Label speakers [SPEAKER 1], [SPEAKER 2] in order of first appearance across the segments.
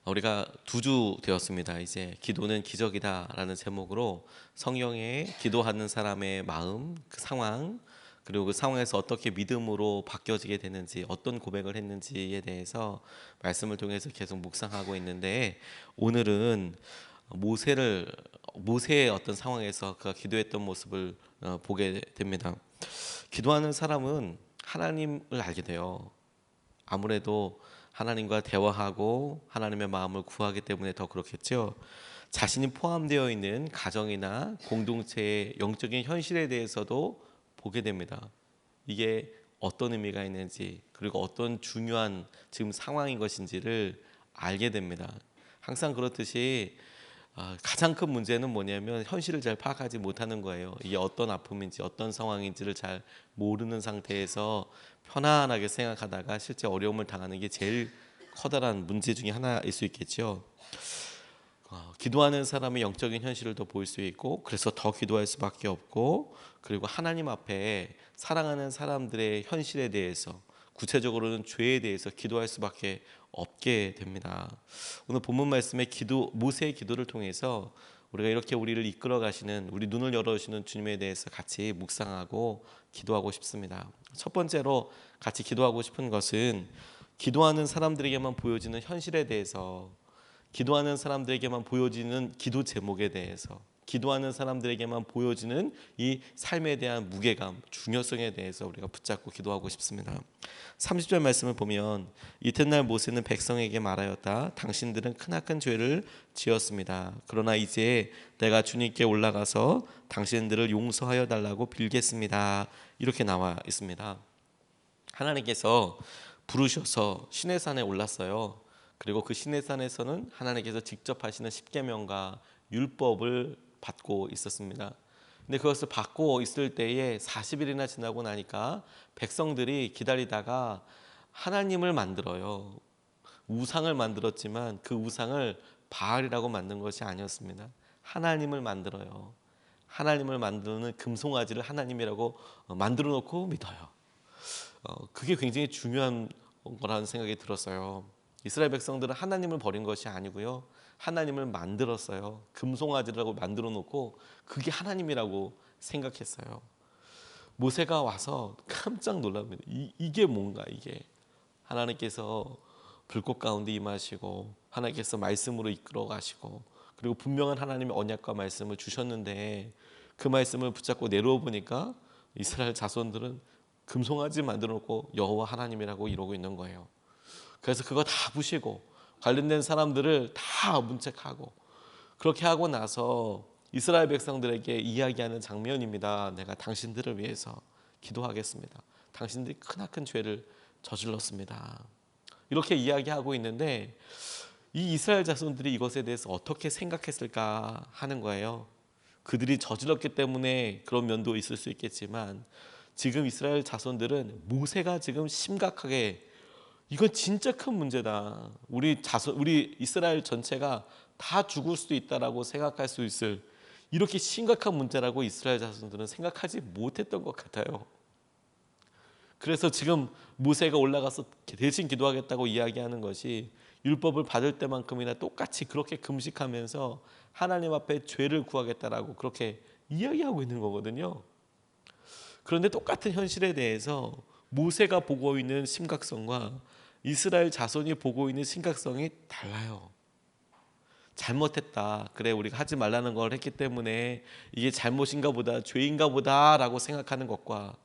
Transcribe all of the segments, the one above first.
[SPEAKER 1] 우리가 두 주 되었습니다. 이제 기도는 기적이다라는 제목으로 성경에 기도하는 사람의 마음, 그 상황, 그리고 그 상황에서 어떻게 믿음으로 바뀌어지게 되는지, 어떤 고백을 했는지에 대해서 말씀을 통해서 계속 묵상하고 있는데, 오늘은 모세의 어떤 상황에서 그가 기도했던 모습을 보게 됩니다. 기도하는 사람은 하나님을 알게 돼요. 아무래도 하나님과 대화하고 하나님의 마음을 구하기 때문에 더 그렇겠죠. 자신이 포함되어 있는 가정이나 공동체의 영적인 현실에 대해서도 보게 됩니다. 이게 어떤 의미가 있는지, 그리고 어떤 중요한 지금 상황인 것인지를 알게 됩니다. 항상 그렇듯이 가장 큰 문제는 뭐냐면 현실을 잘 파악하지 못하는 거예요. 이게 어떤 아픔인지 어떤 상황인지를 잘 모르는 상태에서 편안하게 생각하다가 실제 어려움을 당하는 게 제일 커다란 문제 중에 하나일 수 있겠죠. 기도하는 사람의 영적인 현실을 더 보일 수 있고, 그래서 더 기도할 수밖에 없고, 그리고 하나님 앞에 사랑하는 사람들의 현실에 대해서, 구체적으로는 죄에 대해서 기도할 수밖에 없게 됩니다. 오늘 본문 말씀의 모세의 기도를 통해서 우리가 이렇게 우리를 이끌어 가시는, 우리 눈을 열어주시는 주님에 대해서 같이 묵상하고 기도하고 싶습니다. 첫 번째로 같이 기도하고 싶은 것은 기도하는 사람들에게만 보여지는 현실에 대해서, 기도하는 사람들에게만 보여지는 기도 제목에 대해서, 기도하는 사람들에게만 보여지는 이 삶에 대한 무게감, 중요성에 대해서 우리가 붙잡고 기도하고 싶습니다. 30절 말씀을 보면, 이튿날 모세는 백성에게 말하였다. 당신들은 크나큰 죄를 지었습니다. 그러나 이제 내가 주님께 올라가서 당신들을 용서하여 달라고 빌겠습니다. 이렇게 나와 있습니다. 하나님께서 부르셔서 시내산에 올랐어요. 그리고 그 시내산에서는 하나님께서 직접 하시는 십계명과 율법을 받고 있었습니다. 근데 그것을 받고 있을 때에 40일이나 지나고 나니까 백성들이 기다리다가 하나님을 만들어요. 우상을 만들었지만 그 우상을 바알이라고 만든 것이 아니었습니다. 하나님을 만들어요. 하나님을 만드는 금송아지를 하나님이라고 만들어 놓고 믿어요. 그게 굉장히 중요한 거라는 생각이 들었어요. 이스라엘 백성들은 하나님을 버린 것이 아니고요, 하나님을 만들었어요. 금송아지라고 만들어 놓고 그게 하나님이라고 생각했어요. 모세가 와서 깜짝 놀랍니다. 이게 뭔가, 이게 하나님께서 불꽃 가운데 임하시고 하나님께서 말씀으로 이끌어 가시고, 그리고 분명한 하나님의 언약과 말씀을 주셨는데 그 말씀을 붙잡고 내려오 보니까 이스라엘 자손들은 금송아지 만들어 놓고 여호와 하나님이라고 이러고 있는 거예요. 그래서 그거 다 부시고 관련된 사람들을 다 문책하고, 그렇게 하고 나서 이스라엘 백성들에게 이야기하는 장면입니다. 내가 당신들을 위해서 기도하겠습니다. 당신들이 크나큰 죄를 저질렀습니다. 이렇게 이야기하고 있는데, 이 이스라엘 자손들이 이것에 대해서 어떻게 생각했을까 하는 거예요. 그들이 저질렀기 때문에 그런 면도 있을 수 있겠지만, 지금 이스라엘 자손들은 모세가 지금 심각하게, 이건 진짜 큰 문제다, 우리 이스라엘 전체가 다 죽을 수도 있다라고 생각할 수 있을 이렇게 심각한 문제라고 이스라엘 자손들은 생각하지 못했던 것 같아요. 그래서 지금 모세가 올라가서 대신 기도하겠다고 이야기하는 것이 율법을 받을 때만큼이나 똑같이 그렇게 금식하면서 하나님 앞에 죄를 구하겠다라고 그렇게 이야기하고 있는 거거든요. 그런데 똑같은 현실에 대해서 모세가 보고 있는 심각성과 이스라엘 자손이 보고 있는 심각성이 달라요. 잘못했다, 그래 우리가 하지 말라는 걸 했기 때문에 이게 잘못인가 보다, 죄인가 보다 라고 생각하는 것과,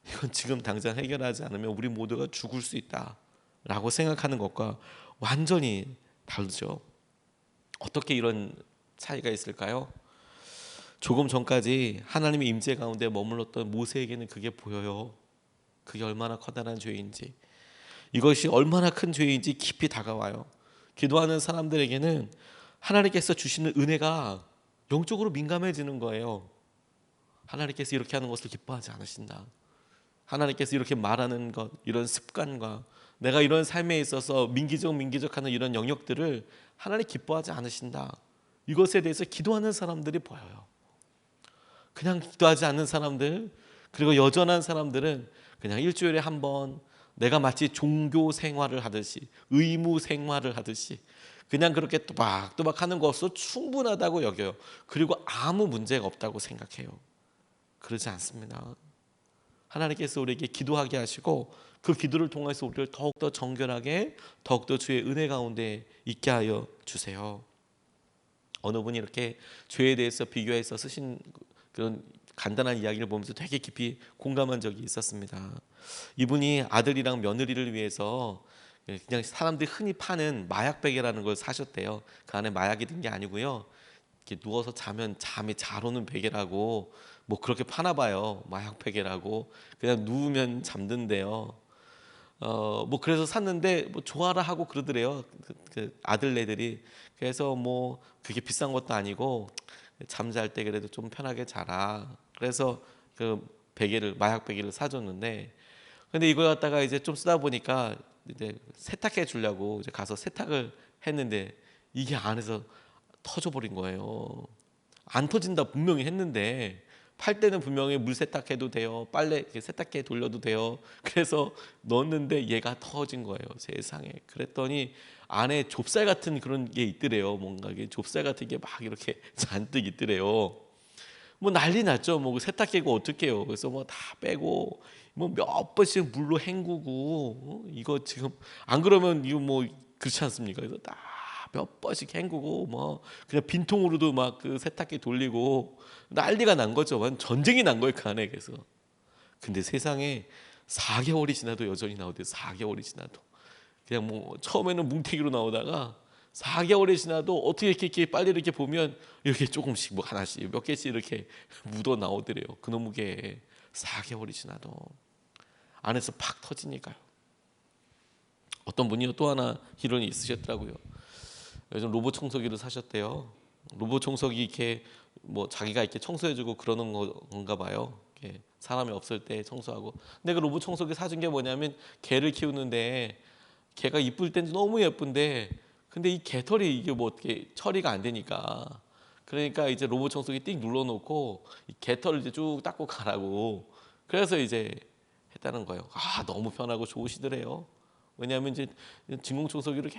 [SPEAKER 1] 이건 지금 당장 해결하지 않으면 우리 모두가 죽을 수 있다 라고 생각하는 것과 완전히 다르죠. 어떻게 이런 차이가 있을까요? 조금 전까지 하나님의 임재 가운데 머물렀던 모세에게는 그게 보여요. 그게 얼마나 커다란 죄인지, 이것이 얼마나 큰 죄인지 깊이 다가와요. 기도하는 사람들에게는 하나님께서 주시는 은혜가 영적으로 민감해지는 거예요. 하나님께서 이렇게 하는 것을 기뻐하지 않으신다. 하나님께서 이렇게 말하는 것, 이런 습관과 내가 이런 삶에 있어서 민기적하는 이런 영역들을 하나님 기뻐하지 않으신다. 이것에 대해서 기도하는 사람들이 보여요. 그냥 기도하지 않는 사람들, 그리고 여전한 사람들은 그냥 일주일에 한 번 내가 마치 종교 생활을 하듯이, 의무 생활을 하듯이 그냥 그렇게 또박또박 하는 것으로 충분하다고 여겨요. 그리고 아무 문제가 없다고 생각해요. 그러지 않습니다. 하나님께서 우리에게 기도하게 하시고 그 기도를 통해서 우리를 더욱더 정결하게, 더욱더 주의 은혜 가운데 있게 하여 주세요. 어느 분이 이렇게 죄에 대해서 비교해서 쓰신 그런 간단한 이야기를 보면서 되게 깊이 공감한 적이 있었습니다. 이분이 아들이랑 며느리를 위해서 그냥 사람들이 흔히 파는 마약 베개라는 걸 사셨대요. 그 안에 마약이 든 게 아니고요. 이렇게 누워서 자면 잠이 잘 오는 베개라고 뭐 그렇게 파나 봐요. 마약 베개라고 그냥 누우면 잠든대요. 뭐 그래서 샀는데 뭐 좋아라 하고 그러더래요. 그 아들네들이. 그래서 뭐 그게 비싼 것도 아니고 잠잘 때 그래도 좀 편하게 자라. 그래서 그 베개를 마약 베개를 사줬는데, 근데 이걸 갖다가 이제 좀 쓰다 보니까 이제 세탁해 주려고 이제 가서 세탁을 했는데 이게 안에서 터져버린 거예요. 안 터진다 분명히 했는데 팔 때는 분명히 물 세탁해도 돼요. 빨래 세탁기에 돌려도 돼요. 그래서 넣었는데 얘가 터진 거예요. 세상에. 그랬더니 안에 좁쌀 같은 그런 게 있더래요. 뭔가 이게 좁쌀 같은 게 막 이렇게 잔뜩 있더래요. 뭐 난리 났죠. 뭐 세탁기고 어떡해요. 그래서 뭐 다 빼고 뭐 몇 번씩 물로 헹구고 이거 지금 안 그러면 이거 뭐 그렇지 않습니까? 그래서 다 몇 번씩 헹구고 뭐 그냥 빈통으로도 막 그 세탁기 돌리고 난리가 난 거죠. 완 전쟁이 난 거예요, 그 안에. 그래서 근데 세상에 4개월이 지나도 여전히 나오대요. 4개월이 지나도 그냥 뭐 처음에는 뭉태기로 나오다가 4개월이 지나도 어떻게 이렇게 빨리 이렇게 보면 이렇게 조금씩 뭐 하나씩 몇 개씩 이렇게 묻어 나오더래요. 그놈의 게 4개월이 지나도 안에서 팍 터지니까요. 어떤 분이요 또 하나 이론이 있으셨더라고요. 요즘 로봇 청소기를 사셨대요. 로봇 청소기 이렇게 뭐 자기가 이렇게 청소해주고 그러는 건가 봐요. 이렇게 사람이 없을 때 청소하고. 근데 그 로봇 청소기 사준 게 뭐냐면 개를 키우는데 개가 이쁠 땐 너무 예쁜데 근데 이 개털이 이게 뭐 어떻게 처리가 안 되니까 그러니까 이제 로봇 청소기 띡 눌러놓고 이 개털을 이제 쭉 닦고 가라고 그래서 이제 했다는 거예요. 아 너무 편하고 좋으시더래요. 왜냐하면 이제 진공 청소기를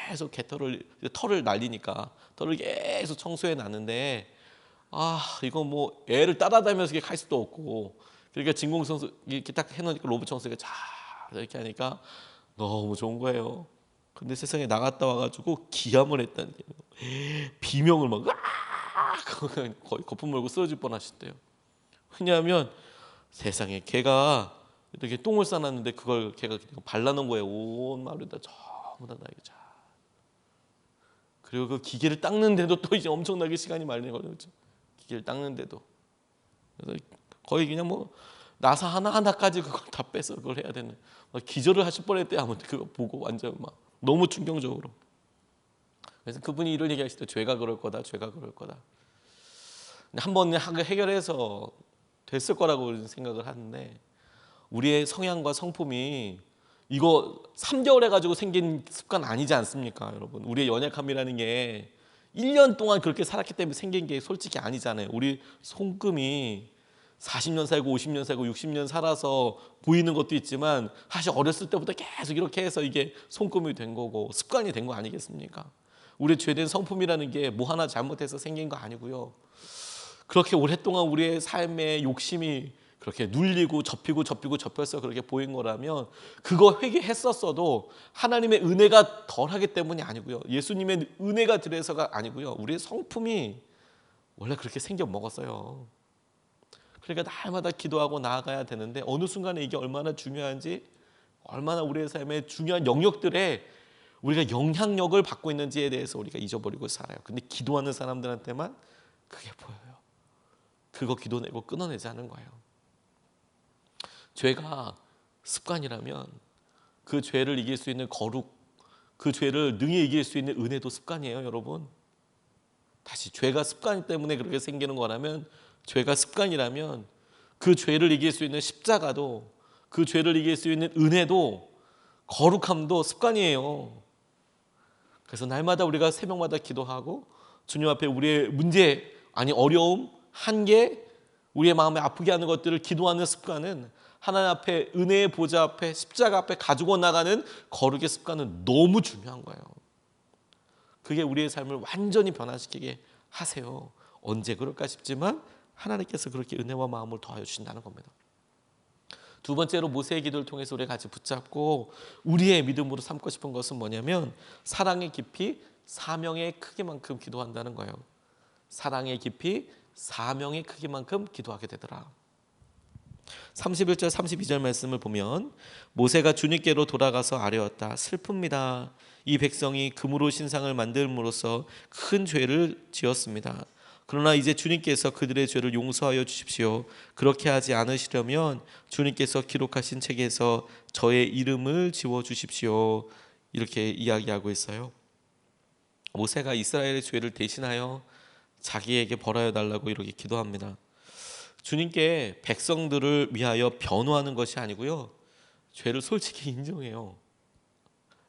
[SPEAKER 1] 계속 개털을 털을 날리니까 털을 계속 청소해 놨는데 아 이거 뭐 애를 따라다니면서 이렇게 할 수도 없고 그러니까 진공 청소 이렇게 딱 해놓으니까 로봇 청소기가 쫙 이렇게 하니까 너무 좋은 거예요. 근데 세상에 나갔다 와가지고 기함을 했다는 게 비명을 막 거의 거품 물고 쓰러질 뻔하셨대요. 왜냐하면 세상에 걔가 이렇게 똥을 싸놨는데 그걸 걔가 그냥 발라놓은 거예요. 온 마루에다 전부 다 이게 자. 그리고 그 기계를 닦는데도 또 이제 엄청나게 시간이 많이 걸리죠. 기계를 닦는데도 그래서 거의 그냥 뭐 나사 하나하나까지 그걸 다 빼서 그걸 해야 되는 기절을 하실 뻔했대요. 아무튼 그거 보고 완전 막 너무 충격적으로. 그래서 그분이 이런 얘기하실 때 죄가 그럴 거다, 죄가 그럴 거다. 한번 해결해서 됐을 거라고 생각을 하는데 우리의 성향과 성품이 이거 3개월 해가지고 생긴 습관 아니지 않습니까, 여러분? 우리의 연약함이라는 게 1년 동안 그렇게 살았기 때문에 생긴 게 솔직히 아니잖아요. 우리 손금이 40년 살고 50년 살고 60년 살아서 보이는 것도 있지만 사실 어렸을 때부터 계속 이렇게 해서 이게 손금이 된 거고 습관이 된 거 아니겠습니까? 우리 죄된 성품이라는 게 뭐 하나 잘못해서 생긴 거 아니고요. 그렇게 오랫동안 우리의 삶의 욕심이 그렇게 눌리고 접혀서 그렇게 보인 거라면 그거 회개했었어도 하나님의 은혜가 덜하기 때문이 아니고요. 예수님의 은혜가 덜해서가 아니고요. 우리의 성품이 원래 그렇게 생겨 먹었어요. 그러니까 날마다 기도하고 나아가야 되는데 어느 순간에 이게 얼마나 중요한지 얼마나 우리의 삶의 중요한 영역들에 우리가 영향력을 받고 있는지에 대해서 우리가 잊어버리고 살아요. 근데 기도하는 사람들한테만 그게 보여요. 그거 기도내고 끊어내지 않은 거예요. 죄가 습관이라면 그 죄를 이길 수 있는 거룩, 그 죄를 능히 이길 수 있는 은혜도 습관이에요, 여러분. 다시 죄가 습관 때문에 그렇게 생기는 거라면 죄가 습관이라면 그 죄를 이길 수 있는 십자가도 그 죄를 이길 수 있는 은혜도 거룩함도 습관이에요. 그래서 날마다 우리가 새벽마다 기도하고 주님 앞에 우리의 문제 아니 어려움, 한계, 우리의 마음에 아프게 하는 것들을 기도하는 습관은 하나님 앞에 은혜의 보좌 앞에 십자가 앞에 가지고 나가는 거룩의 습관은 너무 중요한 거예요. 그게 우리의 삶을 완전히 변화시키게 하세요. 언제 그럴까 싶지만 하나님께서 그렇게 은혜와 마음을 더하여 주신다는 겁니다. 두 번째로 모세의 기도를 통해서 우리가 같이 붙잡고 우리의 믿음으로 삼고 싶은 것은 뭐냐면 사랑의 깊이 사명의 크기만큼 기도한다는 거예요. 사랑의 깊이 사명의 크기만큼 기도하게 되더라. 31절 32절 말씀을 보면 모세가 주님께로 돌아가서 아뢰었다. 슬픕니다. 이 백성이 금으로 신상을 만들므로써 큰 죄를 지었습니다. 그러나 이제 주님께서 그들의 죄를 용서하여 주십시오. 그렇게 하지 않으시려면 주님께서 기록하신 책에서 저의 이름을 지워 주십시오. 이렇게 이야기하고 있어요. 모세가 이스라엘의 죄를 대신하여 자기에게 벌하여 달라고 이렇게 기도합니다. 주님께 백성들을 위하여 변호하는 것이 아니고요, 죄를 솔직히 인정해요.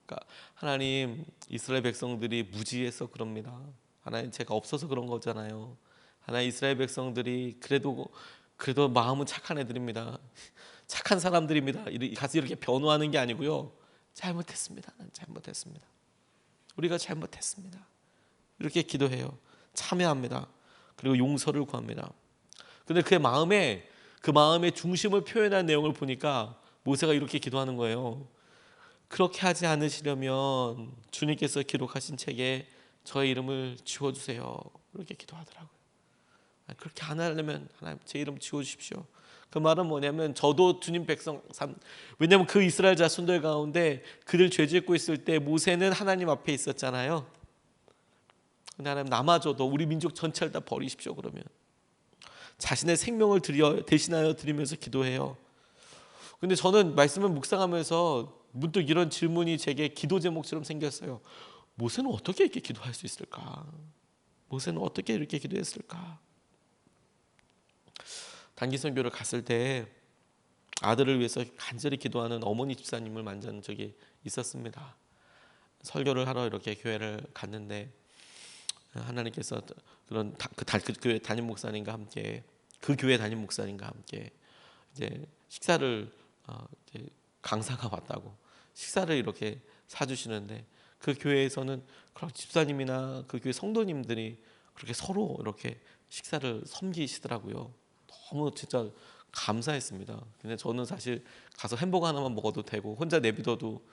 [SPEAKER 1] 그러니까 하나님, 이스라엘 백성들이 무지해서 그럽니다. 하나님, 제가 없어서 그런 거잖아요. 하나님, 이스라엘 백성들이 그래도 마음은 착한 애들입니다. 착한 사람들입니다. 가서 이렇게 변호하는 게 아니고요, 잘못했습니다. 잘못했습니다. 우리가 잘못했습니다. 이렇게 기도해요. 참회합니다. 그리고 용서를 구합니다. 근데 그 마음의 중심을 표현한 내용을 보니까 모세가 이렇게 기도하는 거예요. 그렇게 하지 않으시려면 주님께서 기록하신 책에 저의 이름을 지워주세요. 그렇게 기도하더라고요. 그렇게 안 하려면 하나님 제 이름 지워주십시오. 그 말은 뭐냐면 저도 주님 백성, 왜냐하면 그 이스라엘 자손들 가운데 그들 죄 짓고 있을 때 모세는 하나님 앞에 있었잖아요. 근데 하나님, 남아줘도 우리 민족 전체를 다 버리십시오. 그러면 자신의 생명을 대신하여 드리면서 기도해요. 근데 저는 말씀을 묵상하면서 문득 이런 질문이 제게 기도 제목처럼 생겼어요. 모세는 어떻게 이렇게 기도할 수 있을까? 모세는 어떻게 이렇게 기도했을까? 단기 선교를 갔을 때 아들을 위해서 간절히 기도하는 어머니 집사님을 만난 적이 있었습니다. 설교를 하러 이렇게 교회를 갔는데 하나님께서 그 교회 담임 목사님과 함께, 그 교회 담임 목사님과 함께 이제 식사를, 이제 강사가 왔다고 식사를 이렇게 사주시는데, 그 교회에서는 그런 집사님이나 그 교회 성도님들이 그렇게 서로 이렇게 식사를 섬기시더라고요. 너무 진짜 감사했습니다. 근데 저는 사실 가서 햄버거 하나만 먹어도 되고 혼자 내비둬도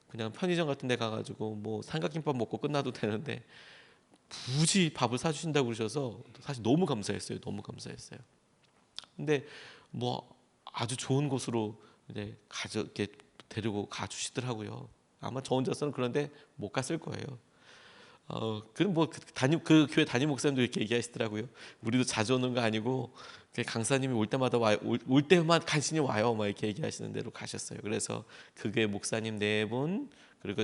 [SPEAKER 1] 그냥 편의점 같은 데 가가지고 뭐 삼각김밥 먹고 끝나도 되는데 굳이 밥을 사주신다고 그러셔서 사실 너무 감사했어요. 너무 감사했어요. 근데 뭐 아주 좋은 곳으로 이제 이렇게 데리고 가주시더라고요. 아마 저 혼자서는 그런데 못 갔을 거예요. 그럼 그 교회 담임 목사님도 이렇게 얘기하시더라고요. 우리도 자주 오는 거 아니고 강사님이 올 때마다 와요. 올 때만 간신히 와요. 막 이렇게 얘기하시는 대로 가셨어요. 그래서 그 교회 목사님 4분, 그리고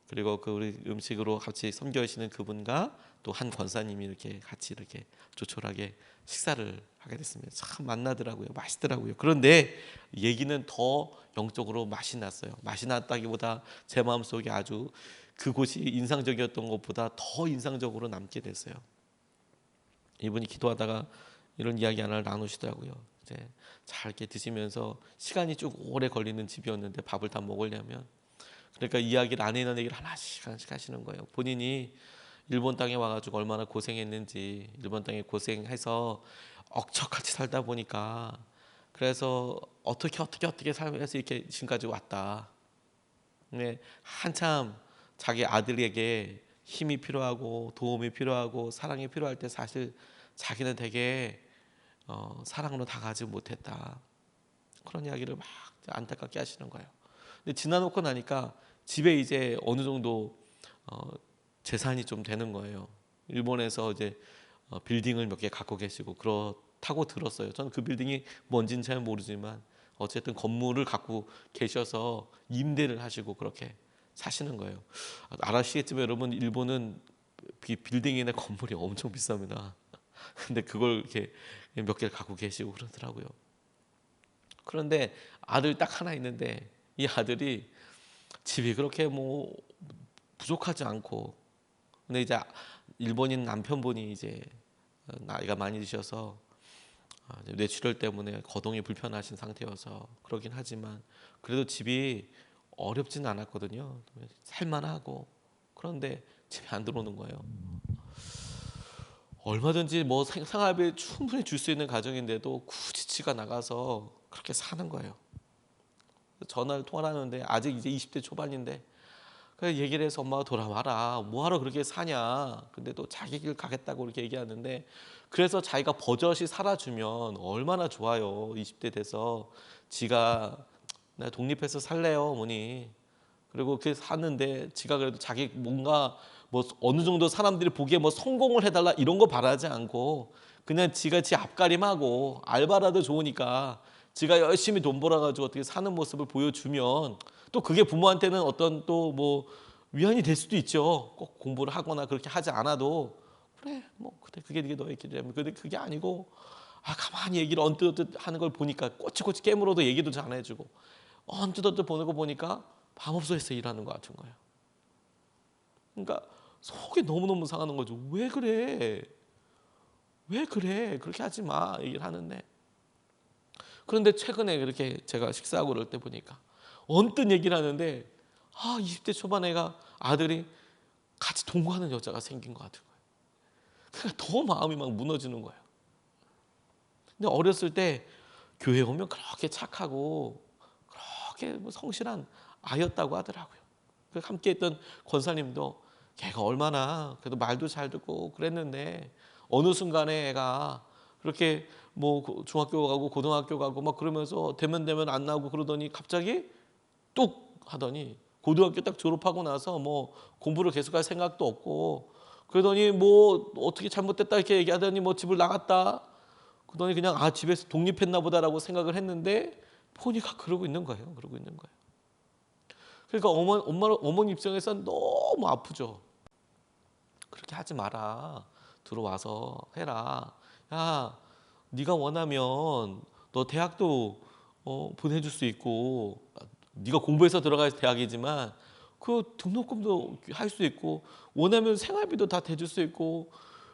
[SPEAKER 1] 그리고 그 우리 음식으로 같이 섬겨주시는 그분과 또 한 권사님이 이렇게 같이 이렇게 조촐하게 식사를 하게 됐습니다. 참 만나더라고요. 맛있더라고요. 그런데 얘기는 더 영적으로 맛이 났어요. 맛이 났다기보다 제 마음속에 아주 그곳이 인상적이었던 것보다 더 인상적으로 남게 됐어요. 이분이 기도하다가 이런 이야기 하나를 나누시더라고요. 이제 잘 이렇게 드시면서 시간이 쭉 오래 걸리는 집이었는데 밥을 다 먹으려면, 그러니까 이야기를 안 해는 얘기를 하나씩 하시는 거예요. 본인이 일본 땅에 와가지고 얼마나 고생했는지, 일본 땅에 고생해서 억척같이 살다 보니까 그래서 어떻게 살면서 이렇게 지금까지 왔다. 근데 한참 자기 아들에게 힘이 필요하고 도움이 필요하고 사랑이 필요할 때 사실 자기는 되게 사랑으로 다가가지 못했다. 그런 이야기를 막 안타깝게 하시는 거예요. 근데 지나놓고 나니까 집에 이제 어느 정도 재산이 좀 되는 거예요. 일본에서 이제 빌딩을 몇 개 갖고 계시고 그렇다고 들었어요. 저는 그 빌딩이 뭔지는 잘 모르지만 어쨌든 건물을 갖고 계셔서 임대를 하시고 그렇게 사시는 거예요. 아시겠지만 여러분, 일본은 빌딩이나 건물이 엄청 비쌉니다. 근데 그걸 이렇게 몇 개를 갖고 계시고 그러더라고요. 그런데 아들 딱 하나 있는데 이 아들이 집이 그렇게 뭐 부족하지 않고, 근데 이제 일본인 남편분이 이제 나이가 많이 드셔서 뇌출혈 때문에 거동이 불편하신 상태여서 그러긴 하지만 그래도 집이 어렵진 않았거든요. 살만하고. 그런데 집에 안 들어오는 거예요. 얼마든지 뭐 생활비 충분히 줄 수 있는 가정인데도 굳이 지가 나가서 그렇게 사는 거예요. 전화를 통화를 하는데 아직 이제 20대 초반인데 그래서 얘기를 해서 엄마가 돌아와라. 뭐하러 그렇게 사냐. 근데 또 자기 길 가겠다고 이렇게 얘기하는데 그래서 자기가 버젓이 살아주면 얼마나 좋아요. 20대 돼서 지가 나 독립해서 살래요 어머니. 그리고 그렇게 샀는데 지가 그래도 자기 뭔가 뭐 어느 정도 사람들이 보기에 뭐 성공을 해달라 이런 거 바라지 않고 그냥 지가 지 앞가림하고 알바라도 좋으니까 지가 열심히 돈 벌어가지고 어떻게 사는 모습을 보여주면 또 그게 부모한테는 어떤 또 뭐 위안이 될 수도 있죠. 꼭 공부를 하거나 그렇게 하지 않아도 그래 뭐 그게 너의 길이라면 근데 그게 아니고 가만히 얘기를 언뜻 하는 걸 보니까 꼬치꼬치 깨물어도 얘기도 잘 안 해주고 언뜻 보는 거 보니까 밤업소에서 일하는 것 같은 거예요. 그러니까 속이 너무너무 상하는 거죠. 왜 그래? 왜 그래? 그렇게 하지 마 얘기를 하는데 그런데 최근에 그렇게 제가 식사하고 그럴 때 보니까 언뜻 얘기를 하는데 20대 초반 애가 아들이 같이 동거하는 여자가 생긴 것 같은 거예요. 그러니까 더 마음이 막 무너지는 거예요. 근데 어렸을 때 교회 오면 그렇게 착하고 그렇게 성실한 아이였다고 하더라고요. 함께 있던 권사님도 걔가 얼마나 그래도 말도 잘 듣고 그랬는데 어느 순간에 애가 그렇게 뭐 중학교 가고 고등학교 가고 막 그러면서 되면 안 나오고 그러더니 갑자기 뚝 하더니 고등학교 딱 졸업하고 나서 뭐 공부를 계속할 생각도 없고 그러더니 뭐 어떻게 잘못됐다 이렇게 얘기하더니 뭐 집을 나갔다 그러더니 그냥 집에서 독립했나 보다라고 생각을 했는데 보니까 그러고 있는 거예요. 그러고 있는 거예요. 그러니까 어머니 입장에서는 너무 아프죠. 그렇게 하지 마라. 들어와서 해라. 야, 네가 원하면 너 대학도 보내줄 수 있고 네가 공부해서 들어갈 대학이지만 그 등록금도 할 수 있고 원하면 생활비도 다 대줄 수 있고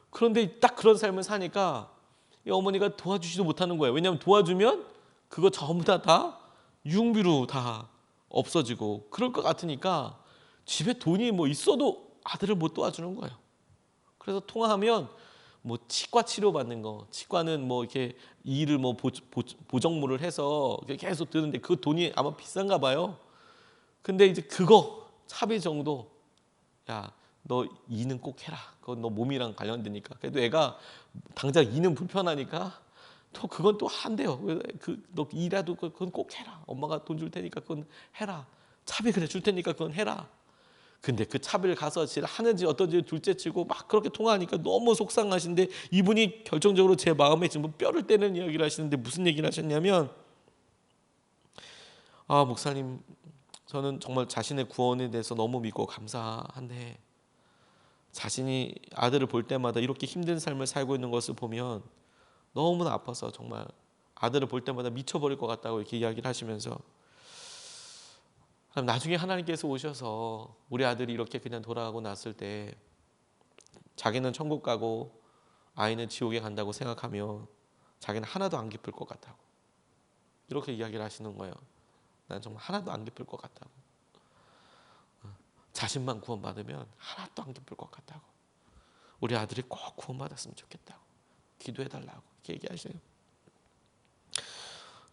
[SPEAKER 1] 그런데 딱 그런 삶을 사니까 이 어머니가 도와주지도 못하는 거예요. 왜냐하면 도와주면 그거 전부 다 유흥비로 다 없어지고 그럴 것 같으니까 집에 돈이 뭐 있어도 아들을 못 도와주는 거예요. 그래서 통화하면 뭐 치과 치료 받는 거, 치과는 뭐 이렇게 이를 뭐 보정물을 해서 계속 드는데 그 돈이 아마 비싼가 봐요. 근데 이제 그거 차비 정도, 야, 너 이는 꼭 해라. 그건 너 몸이랑 관련되니까. 그래도 애가 당장 이는 불편하니까 또 그건 또 한대요. 너 이라도 그건 꼭 해라. 엄마가 돈 줄 테니까 그건 해라. 차비 그래 줄 테니까 그건 해라. 근데 그 차비를 가서 하는지 어떤지 둘째치고 막 그렇게 통화하니까 너무 속상하신데 이분이 결정적으로 제 마음에 지금 뼈를 때리는 이야기를 하시는데 무슨 얘기를 하셨냐면 목사님 저는 정말 자신의 구원에 대해서 너무 믿고 감사한데 자신이 아들을 볼 때마다 이렇게 힘든 삶을 살고 있는 것을 보면 너무나 아파서 정말 아들을 볼 때마다 미쳐버릴 것 같다고 이렇게 이야기를 하시면서 나중에 하나님께서 오셔서 우리 아들이 이렇게 그냥 돌아가고 났을 때 자기는 천국 가고 아이는 지옥에 간다고 생각하며 자기는 하나도 안 기쁠 것 같다고 이렇게 이야기를 하시는 거예요. 난 정말 하나도 안 기쁠 것 같다고 자신만 구원받으면 하나도 안 기쁠 것 같다고 우리 아들이 꼭 구원받았으면 좋겠다고 기도해달라고 이렇게 얘기하셔요.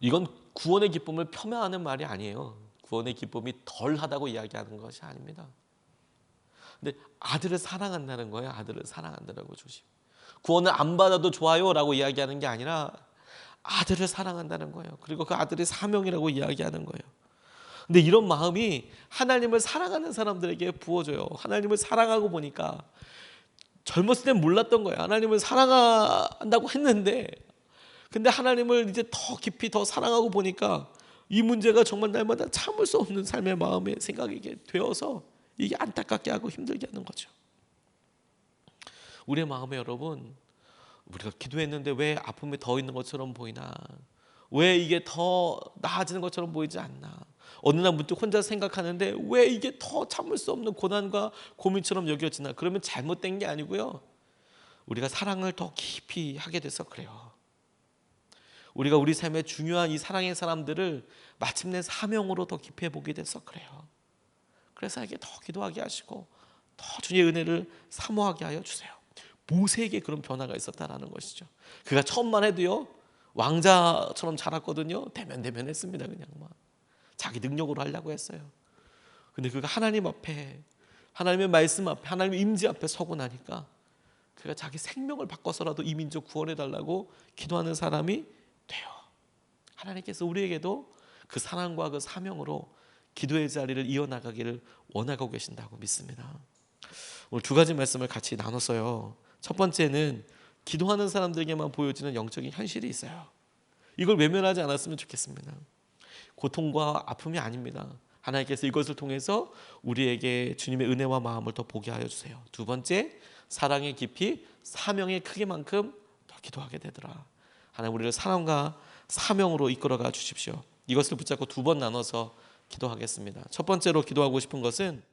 [SPEAKER 1] 이건 구원의 기쁨을 폄하하는 말이 아니에요. 구원의 기쁨이 덜하다고 이야기하는 것이 아닙니다. 근데 아들을 사랑한다는 거예요. 아들을 사랑한다는 거 조심. 구원을 안 받아도 좋아요라고 이야기하는 게 아니라 아들을 사랑한다는 거예요. 그리고 그 아들의 사명이라고 이야기하는 거예요. 근데 이런 마음이 하나님을 사랑하는 사람들에게 부어져요. 하나님을 사랑하고 보니까 젊었을 땐 몰랐던 거예요. 하나님을 사랑한다고 했는데 근데 하나님을 이제 더 깊이 더 사랑하고 보니까 이 문제가 정말 날마다 참을 수 없는 삶의 마음의 생각이 되어서 이게 안타깝게 하고 힘들게 하는 거죠. 우리의 마음에 여러분 우리가 기도했는데 왜 아픔이 더 있는 것처럼 보이나 왜 이게 더 나아지는 것처럼 보이지 않나 어느 날 문득 혼자 생각하는데 왜 이게 더 참을 수 없는 고난과 고민처럼 여겨지나 그러면 잘못된 게 아니고요 우리가 사랑을 더 깊이 하게 돼서 그래요. 우리가 우리 삶에 중요한 이 사랑의 사람들을 마침내 사명으로 더 깊이 보게 돼서 그래요. 그래서 이게 더 기도하게 하시고 더 주님의 은혜를 사모하게 하여 주세요. 모세에게 그런 변화가 있었다라는 것이죠. 그가 처음만 해도요 왕자처럼 자랐거든요. 대면대면했습니다. 그냥 막 자기 능력으로 하려고 했어요. 근데 그가 하나님 앞에, 하나님의 말씀 앞에, 하나님의 임재 앞에 서고 나니까 그가 자기 생명을 바꿔서라도 이 민족 구원해 달라고 기도하는 사람이 돼요. 하나님께서 우리에게도 그 사랑과 그 사명으로 기도의 자리를 이어나가기를 원하고 계신다고 믿습니다. 오늘 두 가지 말씀을 같이 나눴어요. 첫 번째는 기도하는 사람들에게만 보여지는 영적인 현실이 있어요. 이걸 외면하지 않았으면 좋겠습니다. 고통과 아픔이 아닙니다. 하나님께서 이것을 통해서 우리에게 주님의 은혜와 마음을 더 보게 하여 주세요. 두 번째, 사랑의 깊이, 사명의 크기만큼 더 기도하게 되더라. 하나님 우리를 사랑과 사명으로 이끌어가 주십시오. 이것을 붙잡고 두 번 나눠서 기도하겠습니다. 첫 번째로 기도하고 싶은 것은